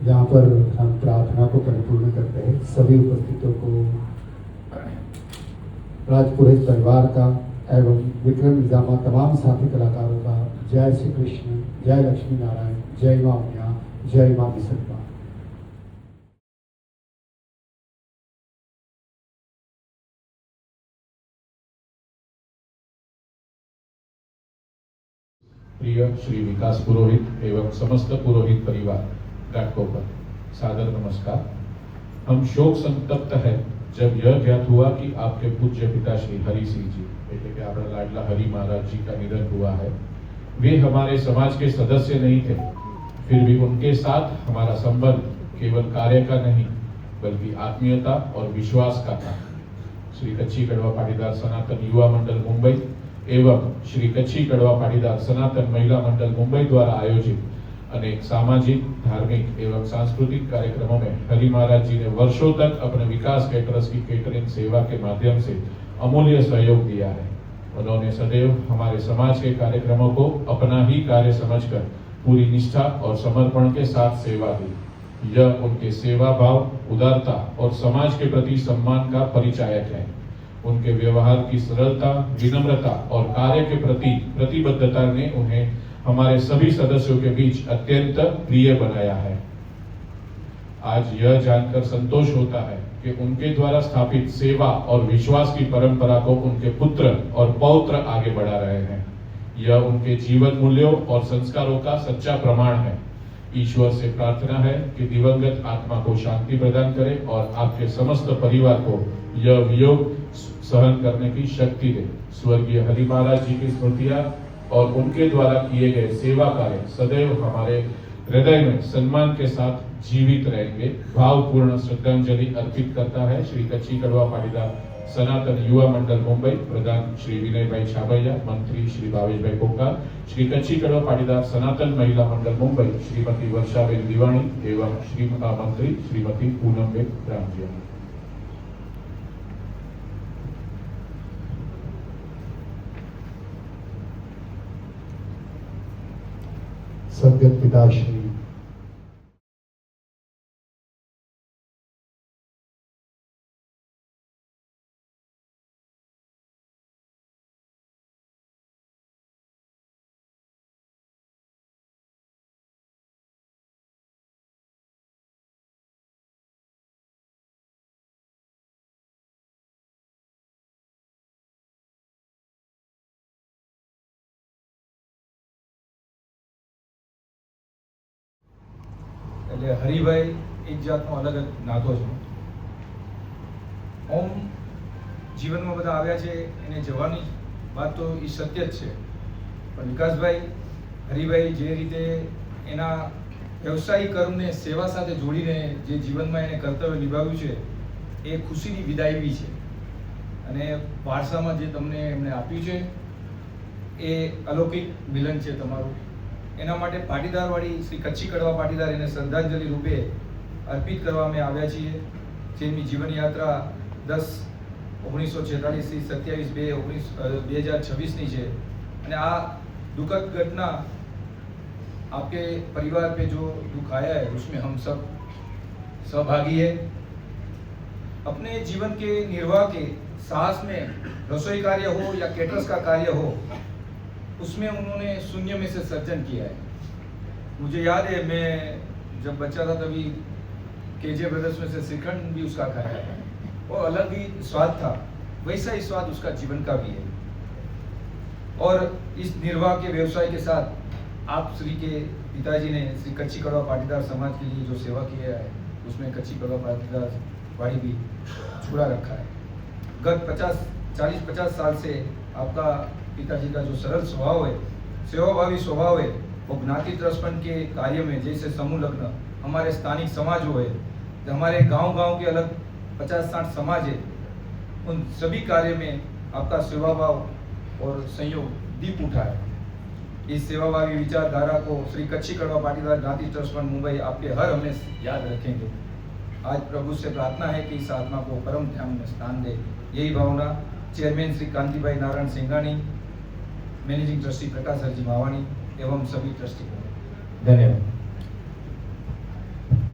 यहाँ पर हम प्रार्थना को परिपूर्ण करते हैं। सभी उपस्थितों को राजपुरोहित परिवार का एवं विक्रम निजामा तमाम साथी कलाकारों का जय श्री कृष्ण, जय लक्ष्मी नारायण, जय माँ उमिया, जय माँ विसर्मा। प्रिय श्री विकास पुरोहित एवं समस्त पुरोहित परिवार घाटकोपर, सादर नमस्कार। हम शोक संतप्त है जब यह ज्ञात हुआ कि आपके पूज्य पिता श्री हरि सिंह जी એટલે કે આપણા લાડલા हरि महाराज जी का निधन हुआ है। वे हमारे समाज के सदस्य नहीं थे, फिर भी उनके साथ हमारा संबंध केवल कार्य का नहीं बल्कि आत्मीयता और विश्वास का था। श्री कच्ची कड़वा पाटीदार सनातन युवा मंडल मुंबई एवं श्री कच्ची कड़वा पाटीदार सनातन महिला मंडल मुंबई द्वारा आयोजित अनेक सामाजिक, धार्मिक एवं सांस्कृतिक कार्यक्रमों में हरि महाराज जी ने वर्षों तक अपने विकास कैटरर्स की केटरिंग सेवा के माध्यम से अमूल्य सहयोग दिया है। उन्होंने सदैव हमारे समाज के कार्यक्रमों को अपना ही कार्य समझकर पूरी निष्ठा और समर्पण के साथ सेवा दी। यह उनके सेवा भाव, उदारता और समाज के प्रति सम्मान का परिचायक है। उनके व्यवहार की सरलता, विनम्रता और कार्य के प्रति प्रतिबद्धता ने उन्हें हमारे सभी सदस्यों के बीच अत्यंत प्रिय बनाया है। आज यह जानकर संतोष होता है कि उनके द्वारा स्थापित सेवा और विश्वास की परंपरा को उनके पुत्र और पौत्र आगे बढ़ा रहे हैं। यह उनके जीवन मूल्यों और संस्कारों का सच्चा प्रमाण है। ईश्वर से प्रार्थना है कि दिवंगत आत्मा को शांति प्रदान करे और आपके समस्त परिवार को यह वियोग सहन करने की शक्ति दे। स्वर्गीय हरि महाराज जी की स्मृतियां और उनके द्वारा किए गए सेवा कार्य सदैव हमारे हृदय में सम्मान के साथ जीवित रहेंगे। भावपूर्ण श्रद्धांजलि अर्पित करता है श्री कच्ची कड़वा पाटीदार सनातन युवा मंडल मुंबई प्रधान श्री विनय भाई छाबैया, मंत्री श्री भावेश भाई कोकार, श्री कच्ची कड़वा पाटीदार सनातन महिला मंडल मुंबई श्रीमती वर्षाबेन दिवाणी एवं श्री मंत्री श्रीमती पूनमबेन रामजिया। सद्गत पिताश्री એટલે હરિભાઈ એક જાતનો અલગ જ નાતો છે। ઓમ જીવનમાં બધા આવ્યા છે એને જવાની વાત તો એ સત્ય જ છે, પણ વિકાસભાઈ હરિભાઈ જે રીતે એના વ્યવસાયિક કર્મને સેવા સાથે જોડીને જે જીવનમાં એને કર્તવ્ય નિભાવ્યું છે એ ખુશીની વિદાયવી છે। અને વારસામાં જે તમને એમણે આપ્યું છે એ અલૌકિક મિલન છે તમારું। એના માટે પાટીદારવાડી શ્રી કચ્છી કડવા પાટીદાર એને શ્રદ્ધાંજલિ રૂપે અર્પિત કરવામાં આવ્યા છીએ, જેમની જીવન યાત્રા 10/1946 થી 27/2/2026 છે। અને આ दुखद घटना आपके परिवार पे जो दुख आया है उसमें हम सब सहभागी है। अपने जीवन के निर्वाह के साहस में रसोई कार्य हो या केटरर्स का कार्य हो, उसमें उन्होंने शून्य में से सर्जन किया है। मुझे याद है मैं जब बच्चा था तभी केजे ब्रदर्स में से श्रीखंड भी उसका खाया था, वो अलग ही स्वाद था, वैसा ही स्वाद उसका जीवन का भी है। और इस निर्वाह के व्यवसाय के साथ आप श्री के पिताजी ने श्री कच्ची कड़वा पाटीदार समाज के लिए जो सेवा किया है उसमें कच्ची कड़वा पाटीदार वाड़ी भी जुड़ा रखा है। गत 40-50 साल से आपका पिताजी का जो सरल स्वभाव है, सेवाभावी स्वभाव है, वो ज्ञाति तर्पण के कार्य में जैसे समूह लग्न हमारे स्थानिक समाजों है, हमारे गांव के अलग 50-60 समाज है, उन सभी कार्य में आपका सेवाभाव और संयोग दीप उठा है। इस सेवाभावी विचारधारा को श्री कच्ची कड़वा पाटीदार ज्ञाति तर्पण मुंबई आपके हर हमेशा याद रखेंगे। आज प्रभु से प्रार्थना है कि इस आत्मा को परम ध्यान में स्थान दे। यही भावना chairman Shri Kantibhai Narayan Singhani, managing trustee Prakash Harji Mavani एवं सभी ट्रस्टी को। धन्यवाद।